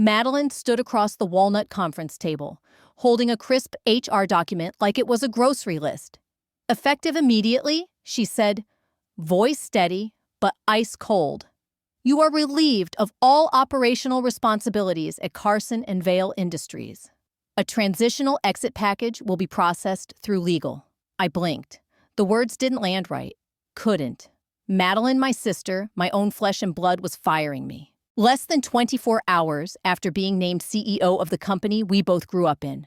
Madeline stood across the walnut conference table, holding a crisp HR document like it was a grocery list. Effective immediately, she said, voice steady but ice cold. You are relieved of all operational responsibilities at Carson and Vale Industries. A transitional exit package will be processed through legal. I blinked. The words didn't land right. Couldn't. Madeline, my sister, my own flesh and blood, was firing me. Less than 24 hours after being named CEO of the company we both grew up in.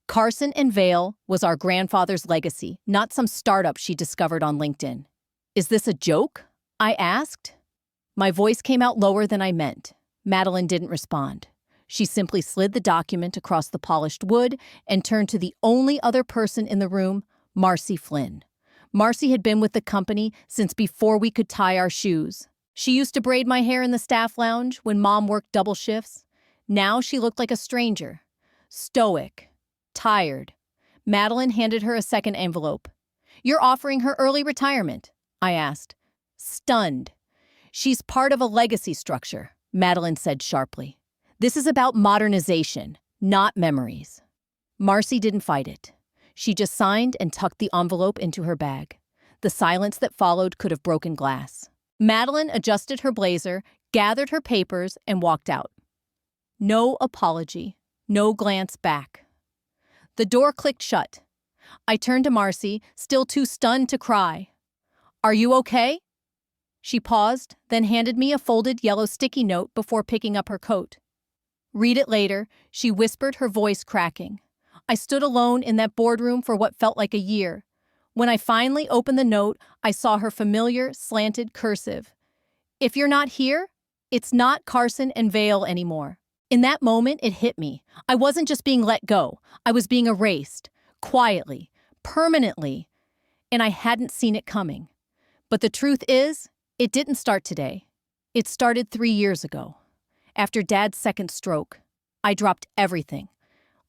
Carson and Vale was our grandfather's legacy, not some startup she discovered on LinkedIn. Is this a joke? I asked. My voice came out lower than I meant. Madeline didn't respond. She simply slid the document across the polished wood and turned to the only other person in the room, Marcy Flynn. Marcy had been with the company since before we could tie our shoes. She used to braid my hair in the staff lounge when Mom worked double shifts. Now she looked like a stranger. Stoic. Tired. Madeline handed her a second envelope. You're offering her early retirement? I asked. Stunned. She's part of a legacy structure, Madeline said sharply. This is about modernization, not memories. Marcy didn't fight it. She just signed and tucked the envelope into her bag. The silence that followed could have broken glass. Madeline adjusted her blazer, gathered her papers, and walked out. No apology, no glance back. The door clicked shut. I turned to Marcy, still too stunned to cry. Are you okay? She paused, then handed me a folded yellow sticky note before picking up her coat. Read it later, she whispered, her voice cracking. I stood alone in that boardroom for what felt like a year. When I finally opened the note, I saw her familiar, slanted cursive. If you're not here, it's not Carson and Vale anymore. In that moment, it hit me. I wasn't just being let go. I was being erased. Quietly. Permanently. And I hadn't seen it coming. But the truth is, it didn't start today. It started 3 years ago. After Dad's second stroke, I dropped everything.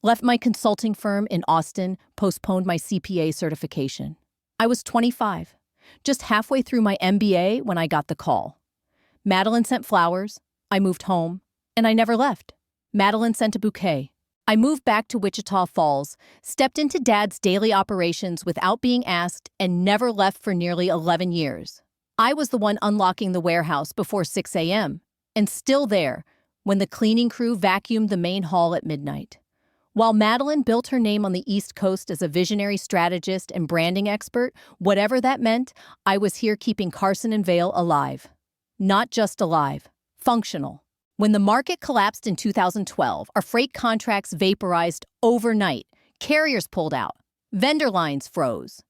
Left my consulting firm in Austin, postponed my CPA certification. I was 25, just halfway through my MBA when I got the call. Madeline sent flowers, I moved home, and I never left. Madeline sent a bouquet. I moved back to Wichita Falls, stepped into Dad's daily operations without being asked, and never left for nearly 11 years. I was the one unlocking the warehouse before 6 a.m., and still there when the cleaning crew vacuumed the main hall at midnight. While Madeline built her name on the East Coast as a visionary strategist and branding expert, whatever that meant, I was here keeping Carson and Vale alive. Not just alive, functional. When the market collapsed in 2012, our freight contracts vaporized overnight. Carriers pulled out. Vendor lines froze.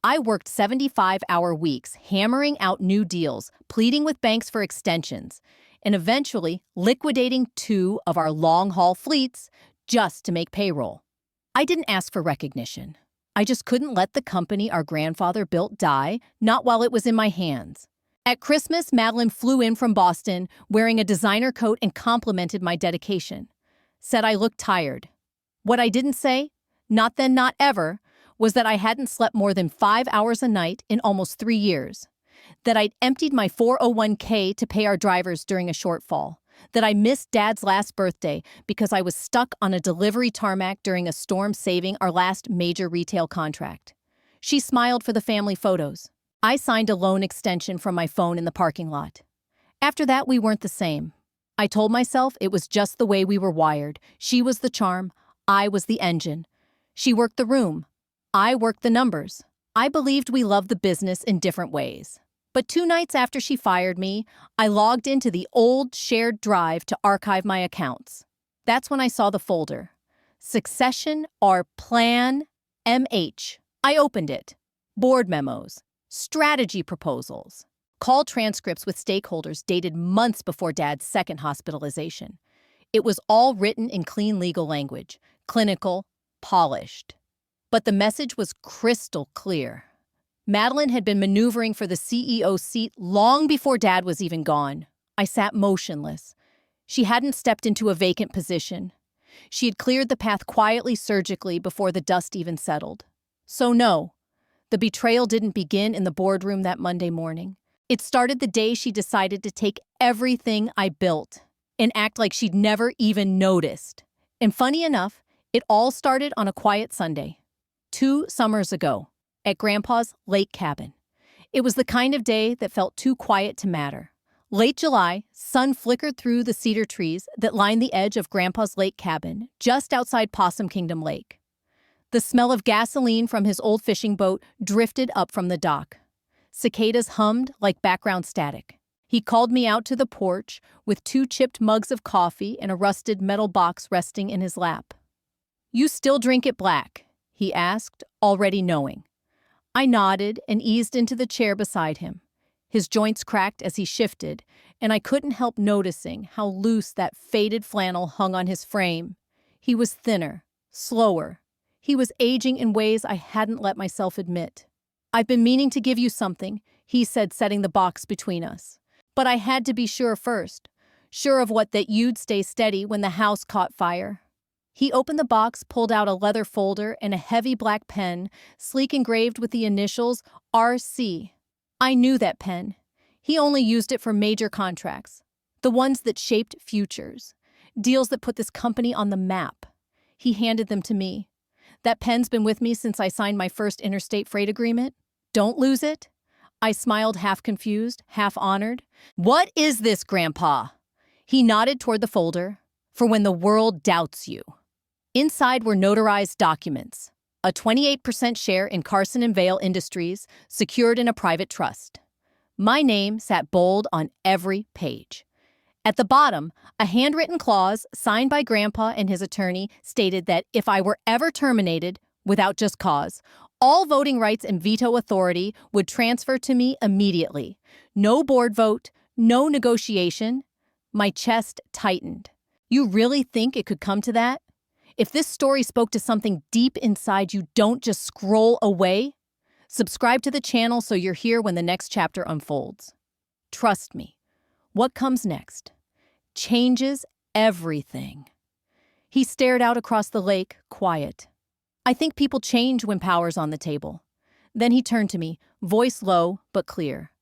I worked 75-hour weeks, hammering out new deals, pleading with banks for extensions, and eventually liquidating 2 of our long-haul fleets just to make payroll. I didn't ask for recognition. I just couldn't let the company our grandfather built die, not while it was in my hands. At Christmas, Madeline flew in from Boston wearing a designer coat and complimented my dedication. Said I looked tired. What I didn't say, not then, not ever, was that I hadn't slept more than 5 hours a night in almost 3 years. That I'd emptied my 401k to pay our drivers during a shortfall. That I missed Dad's last birthday because I was stuck on a delivery tarmac during a storm saving our last major retail contract. She smiled for the family photos. I signed a loan extension from my phone in the parking lot. After that, we weren't the same. I told myself it was just the way we were wired. She was the charm. I was the engine. She worked the room. I worked the numbers. I believed we loved the business in different ways. But 2 nights after she fired me, I logged into the old shared drive to archive my accounts. That's when I saw the folder. Succession or Plan MH. I opened it. Board memos. Strategy proposals. Call transcripts with stakeholders dated months before Dad's second hospitalization. It was all written in clean legal language. Clinical. Polished. But the message was crystal clear. Madeline had been maneuvering for the CEO seat long before Dad was even gone. I sat motionless. She hadn't stepped into a vacant position. She had cleared the path quietly, surgically, before the dust even settled. So no, the betrayal didn't begin in the boardroom that Monday morning. It started the day she decided to take everything I built and act like she'd never even noticed. And funny enough, it all started on a quiet Sunday, 2 summers ago, at Grandpa's lake cabin. It was the kind of day that felt too quiet to matter. Late July, sun flickered through the cedar trees that lined the edge of Grandpa's lake cabin, just outside Possum Kingdom Lake. The smell of gasoline from his old fishing boat drifted up from the dock. Cicadas hummed like background static. He called me out to the porch with 2 chipped mugs of coffee and a rusted metal box resting in his lap. "You still drink it black?" he asked, already knowing. I nodded and eased into the chair beside him. His joints cracked as he shifted, and I couldn't help noticing how loose that faded flannel hung on his frame. He was thinner, slower. He was aging in ways I hadn't let myself admit. "I've been meaning to give you something," he said, setting the box between us. "But I had to be sure first. Sure of what, that you'd stay steady when the house caught fire." He opened the box, pulled out a leather folder and a heavy black pen, sleek engraved with the initials RC. I knew that pen. He only used it for major contracts, the ones that shaped futures, deals that put this company on the map. He handed them to me. "That pen's been with me since I signed my first interstate freight agreement. Don't lose it." I smiled, half confused, half honored. "What is this, Grandpa?" He nodded toward the folder. "For when the world doubts you." Inside were notarized documents. A 28% share in Carson and Vale Industries, secured in a private trust. My name sat bold on every page. At the bottom, a handwritten clause signed by Grandpa and his attorney stated that if I were ever terminated, without just cause, all voting rights and veto authority would transfer to me immediately. No board vote, no negotiation. My chest tightened. You really think it could come to that? If this story spoke to something deep inside you, don't just scroll away. Subscribe to the channel so you're here when the next chapter unfolds. Trust me, what comes next changes everything. He stared out across the lake, quiet. I think people change when power's on the table. Then he turned to me, voice low but clear.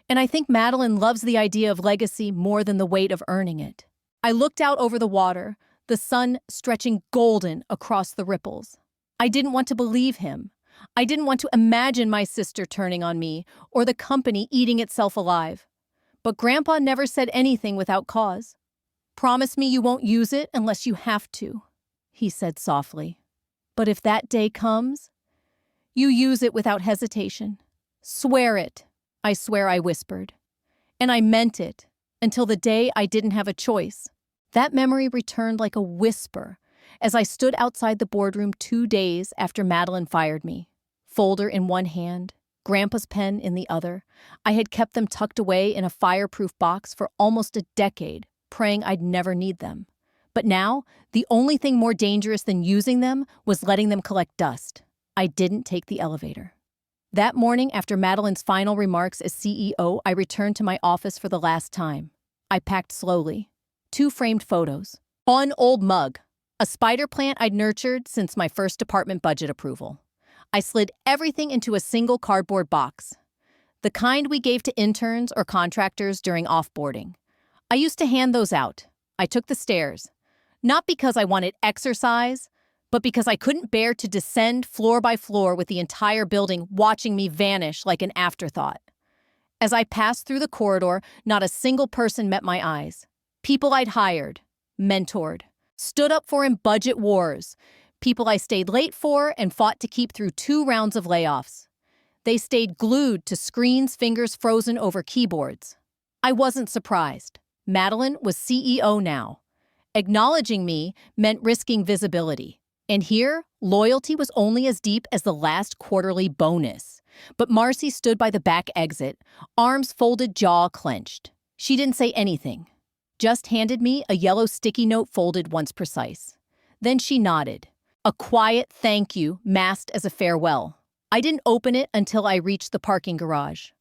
And I think Madeline loves the idea of legacy more than the weight of earning it. I looked out over the water, the sun stretching golden across the ripples. I didn't want to believe him. I didn't want to imagine my sister turning on me or the company eating itself alive. But Grandpa never said anything without cause. "Promise me you won't use it unless you have to," he said softly. "But if that day comes, you use it without hesitation. Swear it." I swear, I whispered. And I meant it, until the day I didn't have a choice. That memory returned like a whisper as I stood outside the boardroom 2 days after Madeline fired me. Folder in one hand, Grandpa's pen in the other. I had kept them tucked away in a fireproof box for almost a decade, praying I'd never need them. But now, the only thing more dangerous than using them was letting them collect dust. I didn't take the elevator. That morning, after Madeline's final remarks as CEO, I returned to my office for the last time. I packed slowly. 2 framed photos. One old mug, a spider plant I'd nurtured since my first department budget approval. I slid everything into a single cardboard box, the kind we gave to interns or contractors during offboarding. I used to hand those out. I took the stairs, not because I wanted exercise, but because I couldn't bear to descend floor by floor with the entire building watching me vanish like an afterthought. As I passed through the corridor, not a single person met my eyes. People I'd hired, mentored, stood up for in budget wars. People I stayed late for and fought to keep through 2 rounds of layoffs. They stayed glued to screens, fingers frozen over keyboards. I wasn't surprised. Madeline was CEO now. Acknowledging me meant risking visibility. And here, loyalty was only as deep as the last quarterly bonus. But Marcy stood by the back exit, arms folded, jaw clenched. She didn't say anything. Just handed me a yellow sticky note folded once precise. Then she nodded. A quiet thank you masked as a farewell. I didn't open it until I reached the parking garage.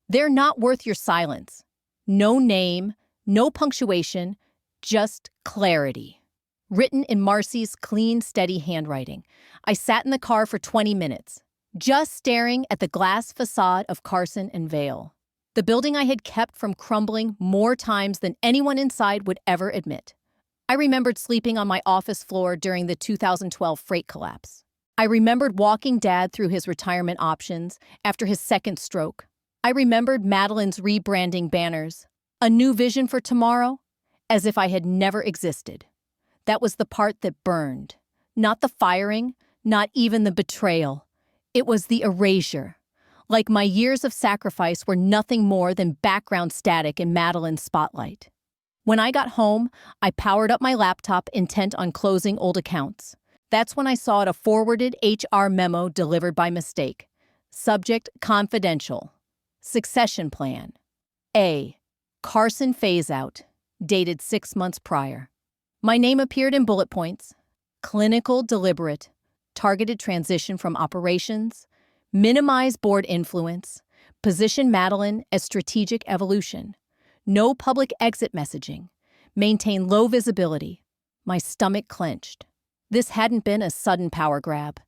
"They're not worth your silence." No name, no punctuation, just clarity. Written in Marcy's clean, steady handwriting. I sat in the car for 20 minutes, just staring at the glass facade of Carson and Vale. The building I had kept from crumbling more times than anyone inside would ever admit. I remembered sleeping on my office floor during the 2012 freight collapse. I remembered walking Dad through his retirement options after his second stroke. I remembered Madeline's rebranding banners, a new vision for tomorrow, as if I had never existed. That was the part that burned. Not the firing, not even the betrayal. It was the erasure. Like my years of sacrifice were nothing more than background static in Madeline's spotlight. When I got home, I powered up my laptop intent on closing old accounts. That's when I saw a forwarded HR memo delivered by mistake. Subject confidential. Succession plan. A. Carson phase-out. Dated 6 months prior. My name appeared in bullet points. Clinical, deliberate. Targeted transition from operations. Minimize board influence. Position Madeline as strategic evolution. No public exit messaging. Maintain low visibility. My stomach clenched. This hadn't been a sudden power grab.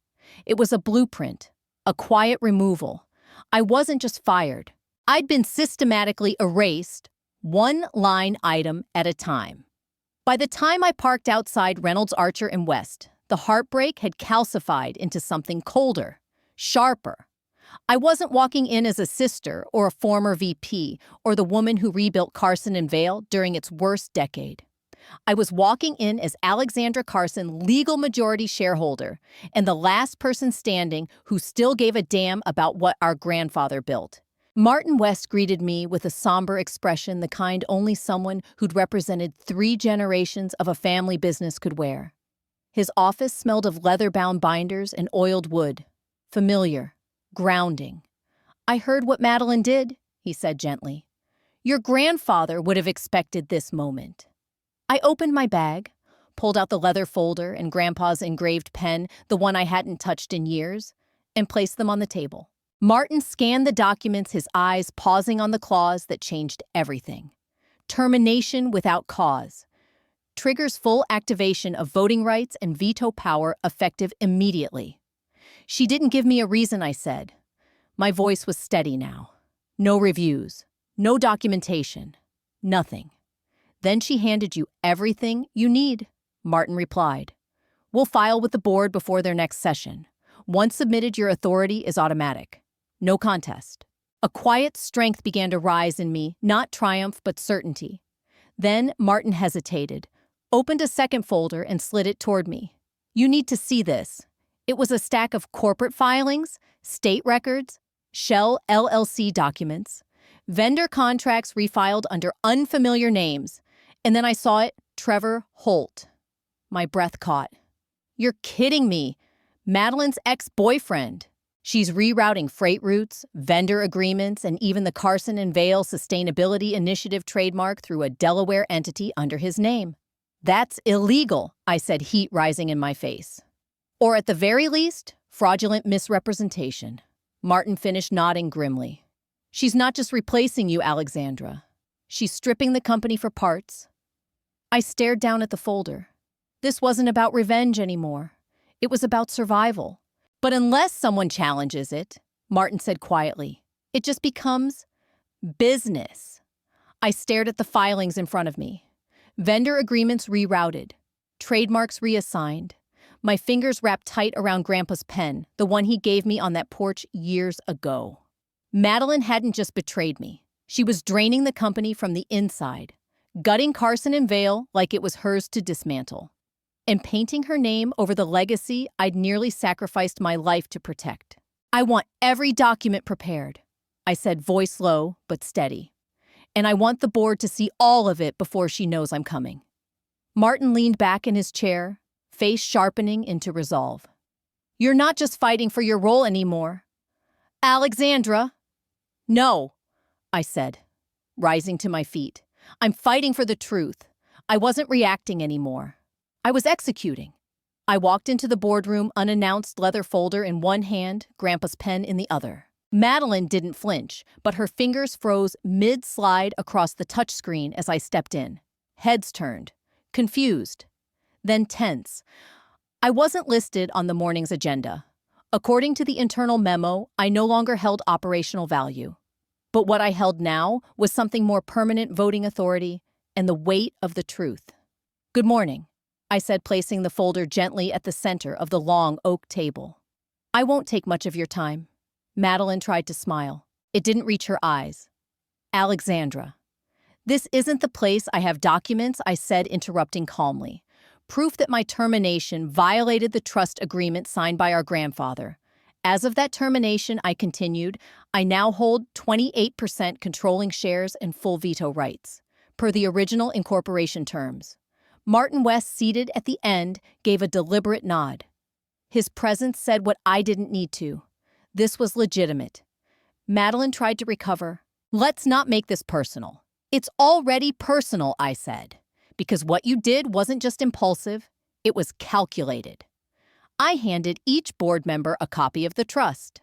It was a blueprint, a quiet removal. I wasn't just fired. I'd been systematically erased, one line item at a time. By the time I parked outside Reynolds Archer and West, the heartbreak had calcified into something colder, sharper. I wasn't walking in as a sister or a former VP or the woman who rebuilt Carson and Vale during its worst decade. I was walking in as Alexandra Carson, legal majority shareholder, and the last person standing who still gave a damn about what our grandfather built. Martin West greeted me with a somber expression, the kind only someone who'd represented 3 generations of a family business could wear. His office smelled of leather-bound binders and oiled wood. Familiar. Grounding. "I heard what Madeline did," he said gently. "Your grandfather would have expected this moment." I opened my bag, pulled out the leather folder and Grandpa's engraved pen, the one I hadn't touched in years, and placed them on the table. Martin scanned the documents, his eyes pausing on the clause that changed everything. Termination without cause. Triggers full activation of voting rights and veto power effective immediately. "She didn't give me a reason," I said. My voice was steady now. "No reviews. No documentation. Nothing." "Then she handed you everything you need," Martin replied. "We'll file with the board before their next session. Once submitted, your authority is automatic. No contest." A quiet strength began to rise in me, not triumph but certainty. Then Martin hesitated, opened a second folder and slid it toward me. "You need to see this." It was a stack of corporate filings, state records, Shell LLC documents, vendor contracts refiled under unfamiliar names, and then I saw it, Trevor Holt. My breath caught. "You're kidding me. Madeline's ex-boyfriend. She's rerouting freight routes, vendor agreements, and even the Carson and Vale Sustainability Initiative trademark through a Delaware entity under his name." "That's illegal," I said, heat rising in my face. "Or at the very least, fraudulent misrepresentation." Martin finished nodding grimly. "She's not just replacing you, Alexandra. She's stripping the company for parts." I stared down at the folder. This wasn't about revenge anymore. It was about survival. "But unless someone challenges it," Martin said quietly, "it just becomes business." I stared at the filings in front of me. Vendor agreements rerouted. Trademarks reassigned. My fingers wrapped tight around Grandpa's pen, the one he gave me on that porch years ago. Madeline hadn't just betrayed me. She was draining the company from the inside, gutting Carson and Vale like it was hers to dismantle, and painting her name over the legacy I'd nearly sacrificed my life to protect. "I want every document prepared," I said, voice low but steady. "And I want the board to see all of it before she knows I'm coming." Martin leaned back in his chair, face sharpening into resolve. "You're not just fighting for your role anymore, Alexandra." "No," I said, rising to my feet. "I'm fighting for the truth. I wasn't reacting anymore. I was executing." I walked into the boardroom, unannounced, leather folder in one hand, Grandpa's pen in the other. Madeline didn't flinch, but her fingers froze mid-slide across the touchscreen as I stepped in. Heads turned, confused, then tense. I wasn't listed on the morning's agenda. According to the internal memo, I no longer held operational value. But what I held now was something more permanent: voting authority and the weight of the truth. "Good morning," I said, placing the folder gently at the center of the long oak table. "I won't take much of your time." Madeline tried to smile. It didn't reach her eyes. "Alexandra." "This isn't the place. I have documents," I said, interrupting calmly. "Proof that my termination violated the trust agreement signed by our grandfather. As of that termination," I continued, "I now hold 28% controlling shares and full veto rights, per the original incorporation terms." Martin West, seated at the end, gave a deliberate nod. His presence said what I didn't need to. This was legitimate. Madeline tried to recover. "Let's not make this personal." "It's already personal," I said, "because what you did wasn't just impulsive, it was calculated." I handed each board member a copy of the trust.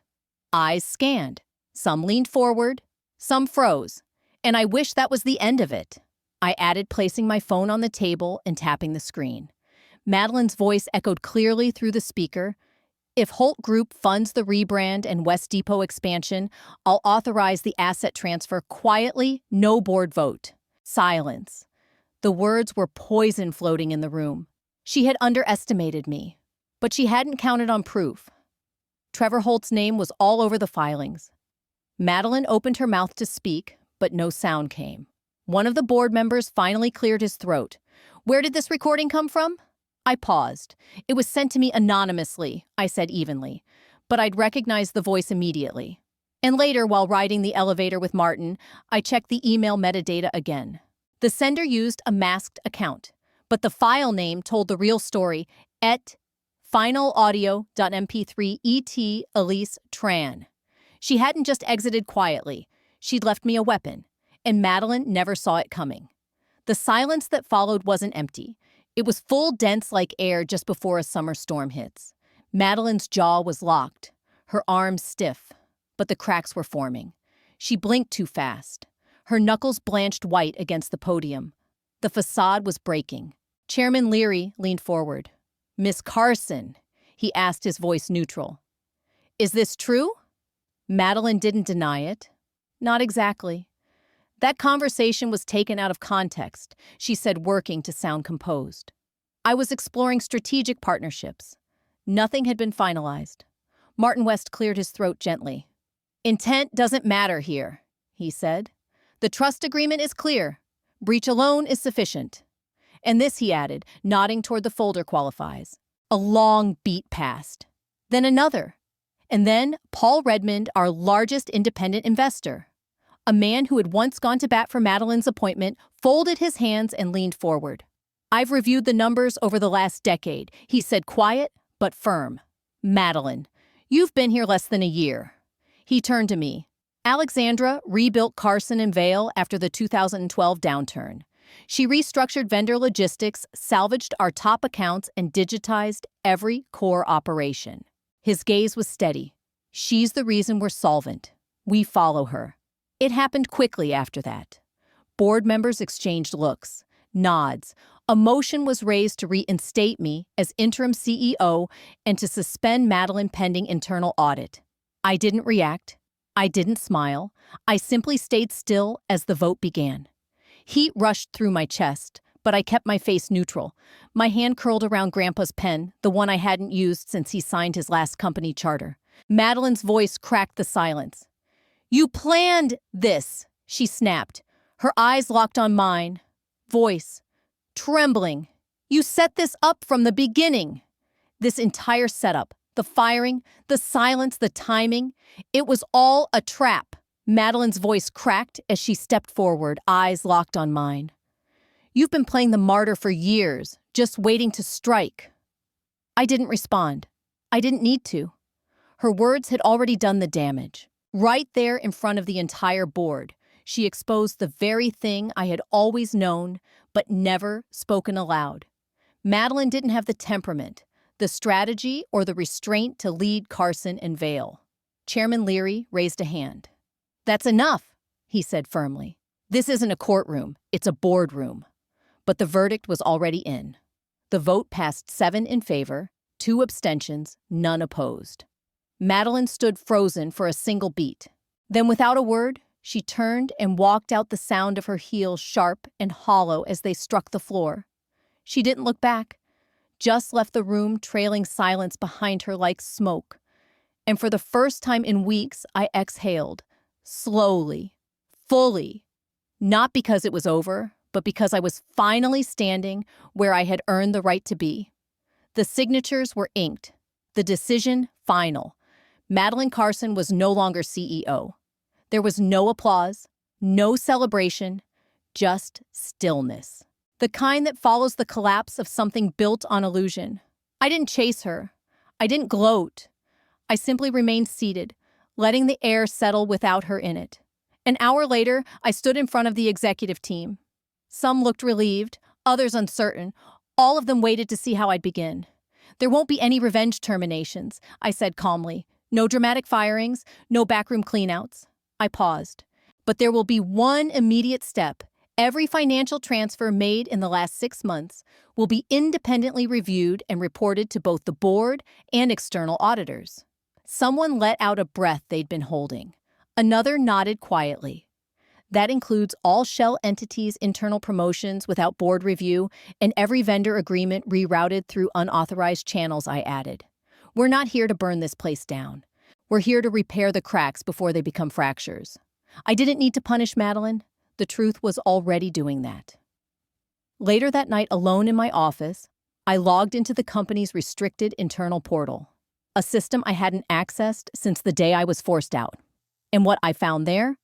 Eyes scanned. Some leaned forward, some froze, and I wish that was the end of it. I added, placing my phone on the table and tapping the screen. Madeline's voice echoed clearly through the speaker. "If Holt Group funds the rebrand and West Depot expansion, I'll authorize the asset transfer quietly, no board vote." Silence. The words were poison floating in the room. She had underestimated me, but she hadn't counted on proof. Trevor Holt's name was all over the filings. Madeline opened her mouth to speak, but no sound came. One of the board members finally cleared his throat. "Where did this recording come from?" I paused. "It was sent to me anonymously," I said evenly, but I'd recognized the voice immediately. And later, while riding the elevator with Martin, I checked the email metadata again. The sender used a masked account, but the file name told the real story: et finalaudio.mp3 et Elise Tran. She hadn't just exited quietly. She'd left me a weapon, and Madeline never saw it coming. The silence that followed wasn't empty. It was full, dense like air just before a summer storm hits. Madeline's jaw was locked, her arms stiff, but the cracks were forming. She blinked too fast. Her knuckles blanched white against the podium. The facade was breaking. Chairman Leary leaned forward. "Miss Carson," he asked, his voice neutral. "Is this true?" Madeline didn't deny it. "Not exactly." "That conversation was taken out of context," she said, working to sound composed. "I was exploring strategic partnerships. Nothing had been finalized." Martin West cleared his throat gently. "Intent doesn't matter here," he said. "The trust agreement is clear. Breach alone is sufficient." "And this," he added, nodding toward the folder, "qualifies." A long beat passed. Then another. And then Paul Redmond, our largest independent investor. A man who had once gone to bat for Madeline's appointment, folded his hands and leaned forward. "I've reviewed the numbers over the last decade," he said, quiet but firm. "Madeline, you've been here less than a year." He turned to me. "Alexandra rebuilt Carson and Vale after the 2012 downturn. She restructured vendor logistics, salvaged our top accounts, and digitized every core operation." His gaze was steady. "She's the reason we're solvent. We follow her." It happened quickly after that. Board members exchanged looks, nods. A motion was raised to reinstate me as interim CEO and to suspend Madeline pending internal audit. I didn't react. I didn't smile. I simply stayed still as the vote began. Heat rushed through my chest, but I kept my face neutral. My hand curled around Grandpa's pen, the one I hadn't used since he signed his last company charter. Madeline's voice cracked the silence. "You planned this," she snapped. Her eyes locked on mine. Voice trembling. "You set this up from the beginning." This entire setup, the firing, the silence, the timing, it was all a trap. Madeline's voice cracked as she stepped forward, eyes locked on mine. "You've been playing the martyr for years, just waiting to strike." I didn't respond. I didn't need to. Her words had already done the damage. Right there in front of the entire board, she exposed the very thing I had always known, but never spoken aloud. Madeline didn't have the temperament, the strategy, or the restraint to lead Carson and Vale. Chairman Leary raised a hand. "That's enough," he said firmly. "This isn't a courtroom, it's a boardroom." But the verdict was already in. The vote passed 7 in favor, 2 abstentions, none opposed. Madeline stood frozen for a single beat. Then, without a word, She turned and walked out, the sound of her heels sharp and hollow as they struck the floor. She didn't look back, just left the room, trailing silence behind her like smoke. And for the first time in weeks, I exhaled, slowly, fully, not because it was over, but because I was finally standing where I had earned the right to be. The signatures were inked, the decision final. Madeline Carson was no longer CEO. There was no applause, no celebration, just stillness. The kind that follows the collapse of something built on illusion. I didn't chase her. I didn't gloat. I simply remained seated, letting the air settle without her in it. An hour later, I stood in front of the executive team. Some looked relieved, others uncertain. All of them waited to see how I'd begin. There won't be any revenge terminations, I said calmly. No dramatic firings, no backroom cleanouts. I paused. But there will be one immediate step. Every financial transfer made in the last 6 months will be independently reviewed and reported to both the board and external auditors. Someone let out a breath they'd been holding. Another nodded quietly. That includes all shell entities' internal promotions without board review and every vendor agreement rerouted through unauthorized channels, I added. We're not here to burn this place down. We're here to repair the cracks before they become fractures. I didn't need to punish Madeline. The truth was already doing that. Later that night, alone in my office, I logged into the company's restricted internal portal, a system I hadn't accessed since the day I was forced out. And what I found there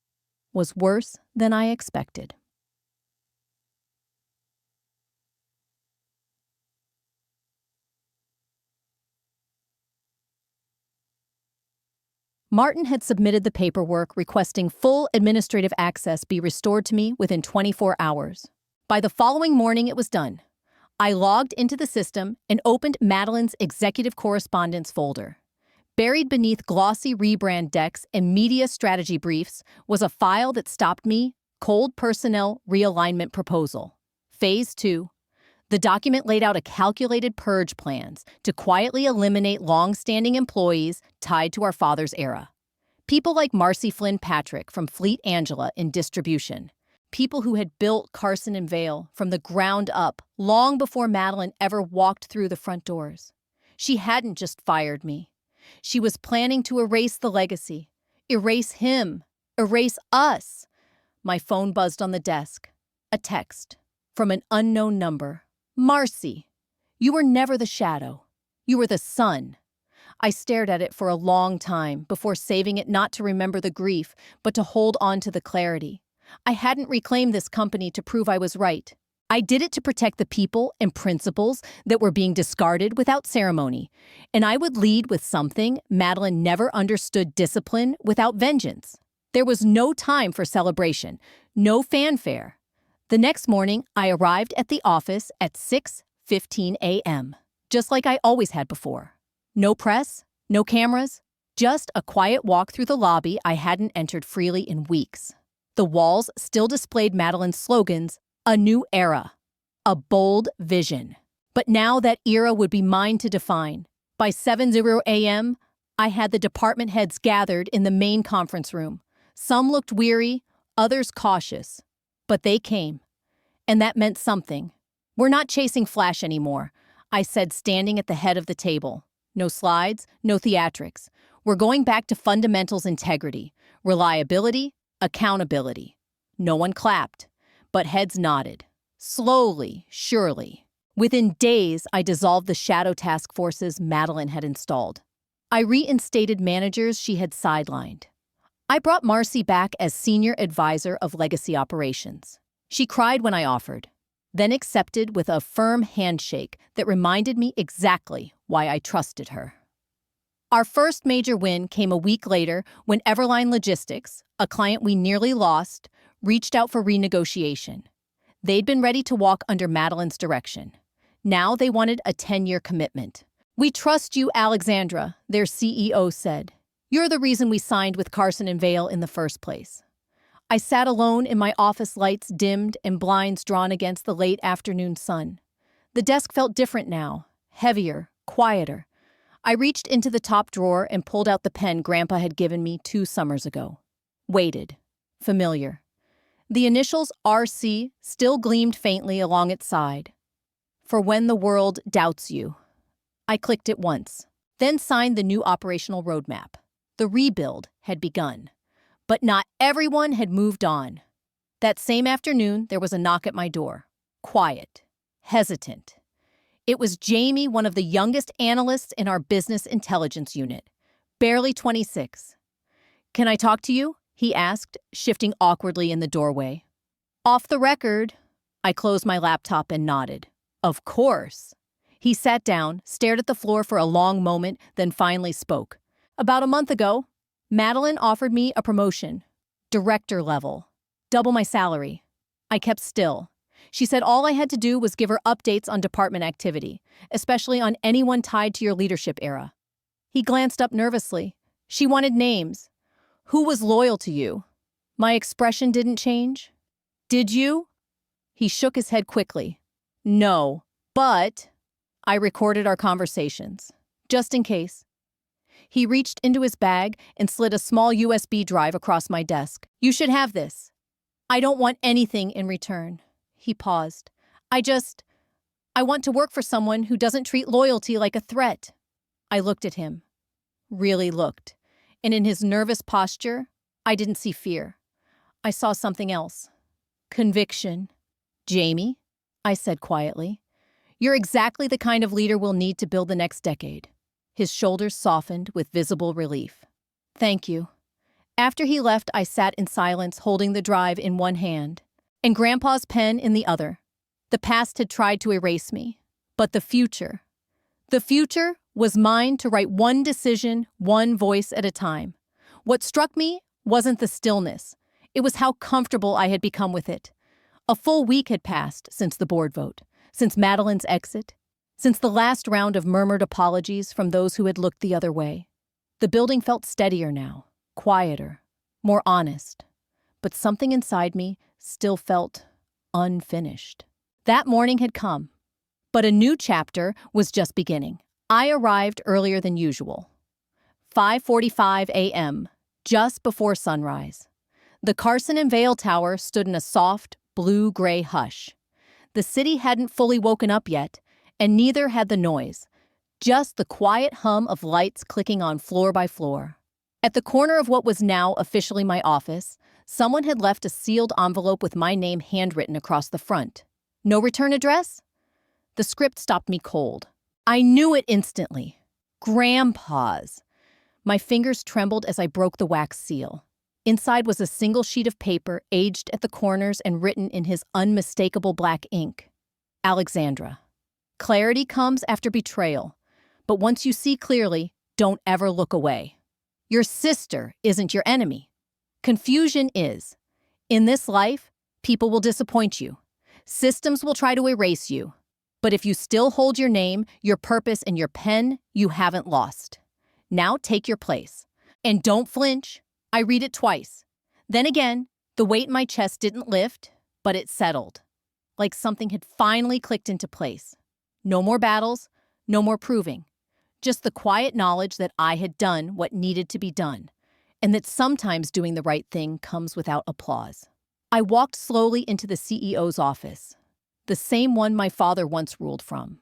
was worse than I expected. Martin had submitted the paperwork requesting full administrative access be restored to me within 24 hours. By the following morning, it was done. I logged into the system and opened Madeline's executive correspondence folder. Buried beneath glossy rebrand decks and media strategy briefs was a file that stopped me: cold personnel realignment proposal. Phase 2. The document laid out a calculated purge plans to quietly eliminate long-standing employees tied to our father's era. People like Marcy Flynn Patrick from Fleet Angela in distribution. People who had built Carson and Vale from the ground up long before Madeline ever walked through the front doors. She hadn't just fired me. She was planning to erase the legacy, erase him, erase us. My phone buzzed on the desk. A text from an unknown number. Marcy, you were never the shadow. You were the sun. I stared at it for a long time before saving it, not to remember the grief, but to hold on to the clarity. I hadn't reclaimed this company to prove I was right. I did it to protect the people and principles that were being discarded without ceremony. And I would lead with something Madeline never understood: discipline without vengeance. There was no time for celebration, no fanfare. The next morning, I arrived at the office at 6:15 a.m., just like I always had before. No press, no cameras, just a quiet walk through the lobby I hadn't entered freely in weeks. The walls still displayed Madeline's slogans: a new era, a bold vision. But now that era would be mine to define. By 7:00 a.m., I had the department heads gathered in the main conference room. Some looked weary, others cautious. But they came, and that meant something. We're not chasing flash anymore, I said, standing at the head of the table. No slides, no theatrics. We're going back to fundamentals: integrity, reliability, accountability. No one clapped, but heads nodded. Slowly, surely. Within days, I dissolved the shadow task forces Madeline had installed. I reinstated managers she had sidelined. I brought Marcy back as senior advisor of legacy operations. She cried when I offered, then accepted with a firm handshake that reminded me exactly why I trusted her. Our first major win came a week later when Everline Logistics, a client we nearly lost, reached out for renegotiation. They'd been ready to walk under Madeline's direction. Now they wanted a 10-year commitment. "We trust you, Alexandra," their CEO said. "You're the reason we signed with Carson and Vale in the first place." I sat alone in my office, lights dimmed and blinds drawn against the late afternoon sun. The desk felt different now, heavier, quieter. I reached into the top drawer and pulled out the pen Grandpa had given me 2 summers ago. Waited. Familiar. The initials RC still gleamed faintly along its side. For when the world doubts you. I clicked it once, then signed the new operational roadmap. The rebuild had begun. But not everyone had moved on. That same afternoon, there was a knock at my door. Quiet. Hesitant. It was Jamie, one of the youngest analysts in our business intelligence unit. Barely 26. "Can I talk to you?" he asked, shifting awkwardly in the doorway. "Off the record." I closed my laptop and nodded. "Of course." He sat down, stared at the floor for a long moment, then finally spoke. "About a month ago, Madeline offered me a promotion. Director level. Double my salary." I kept still. She said all I had to do was give her updates on department activity, especially on anyone tied to your leadership era. He glanced up nervously. She wanted names. "Who was loyal to you?" My expression didn't change. "Did you?" He shook his head quickly. "No, but..." I recorded our conversations, just in case. He reached into his bag and slid a small USB drive across my desk. "You should have this. I don't want anything in return." He paused. I want to work for someone who doesn't treat loyalty like a threat." I looked at him. Really looked. And in his nervous posture, I didn't see fear. I saw something else. Conviction. "Jamie," I said quietly, "you're exactly the kind of leader we'll need to build the next decade." His shoulders softened with visible relief. "Thank you." After he left, I sat in silence, holding the drive in one hand and Grandpa's pen in the other. The past had tried to erase me, but the future was mine to write one decision, one voice at a time. What struck me wasn't the stillness. It was how comfortable I had become with it. A full week had passed since the board vote, since Madeline's exit, since the last round of murmured apologies from those who had looked the other way. The building felt steadier now, quieter, more honest. But something inside me still felt unfinished. That morning had come, but a new chapter was just beginning. I arrived earlier than usual. 5:45 a.m., just before sunrise. The Carson and Vale Tower stood in a soft, blue-gray hush. The city hadn't fully woken up yet, and neither had the noise, just the quiet hum of lights clicking on floor by floor. At the corner of what was now officially my office, someone had left a sealed envelope with my name handwritten across the front. No return address? The script stopped me cold. I knew it instantly. Grandpa's. My fingers trembled as I broke the wax seal. Inside was a single sheet of paper, aged at the corners and written in his unmistakable black ink. Alexandra. Clarity comes after betrayal, but once you see clearly, don't ever look away. Your sister isn't your enemy. Confusion is. In this life, people will disappoint you. Systems will try to erase you. But if you still hold your name, your purpose, and your pen, you haven't lost. Now take your place. And don't flinch. I read it twice. Then again, the weight in my chest didn't lift, but it settled. Like something had finally clicked into place. No more battles, no more proving. Just the quiet knowledge that I had done what needed to be done, and that sometimes doing the right thing comes without applause. I walked slowly into the CEO's office, the same one my father once ruled from,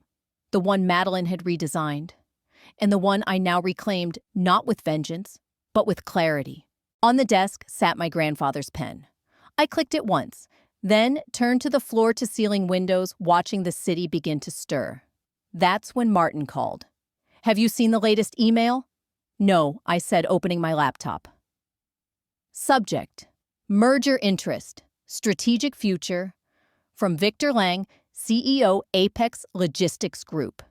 the one Madeline had redesigned, and the one I now reclaimed not with vengeance, but with clarity. On the desk sat my grandfather's pen. I clicked it once, then turned to the floor-to-ceiling windows, watching the city begin to stir. That's when Martin called. "Have you seen the latest email?" "No," I said, opening my laptop. Subject: Merger Interest, Strategic Future, from Victor Lang, CEO, Apex Logistics Group.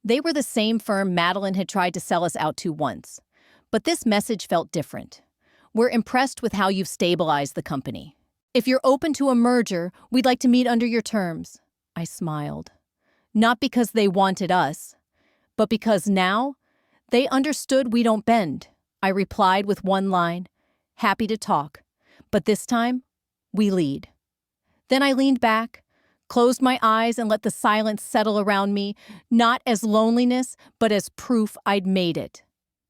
They were the same firm Madeline had tried to sell us out to once. But this message felt different. "We're impressed with how you've stabilized the company. If you're open to a merger, we'd like to meet under your terms." I smiled. Not because they wanted us, but because now they understood we don't bend. I replied with one line, "Happy to talk, but this time, we lead." Then I leaned back, closed my eyes, and let the silence settle around me, not as loneliness, but as proof I'd made it.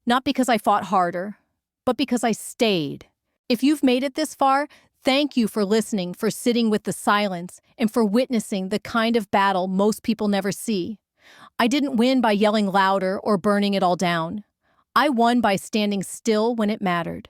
Not because I fought harder, but because I stayed. If you've made it this far, thank you for listening, for sitting with the silence, and for witnessing the kind of battle most people never see. I didn't win by yelling louder or burning it all down. I won by standing still when it mattered,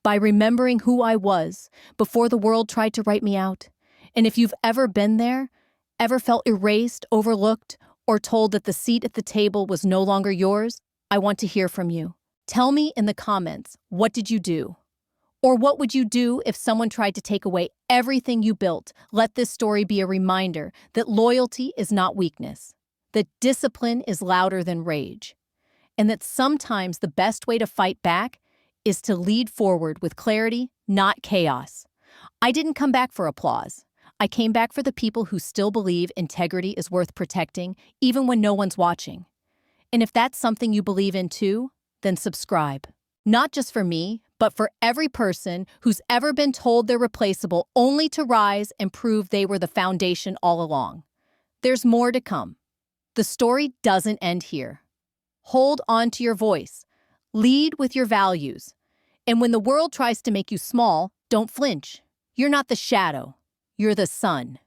by remembering who I was before the world tried to write me out. And if you've ever been there, ever felt erased, overlooked, or told that the seat at the table was no longer yours, I want to hear from you. Tell me in the comments, what did you do? Or what would you do if someone tried to take away everything you built? Let this story be a reminder that loyalty is not weakness, that discipline is louder than rage, and that sometimes the best way to fight back is to lead forward with clarity, not chaos. I didn't come back for applause. I came back for the people who still believe integrity is worth protecting, even when no one's watching. And if that's something you believe in too, then subscribe. Not just for me, but for every person who's ever been told they're replaceable only to rise and prove they were the foundation all along. There's more to come. The story doesn't end here. Hold on to your voice. Lead with your values. And when the world tries to make you small, don't flinch. You're not the shadow. You're the sun.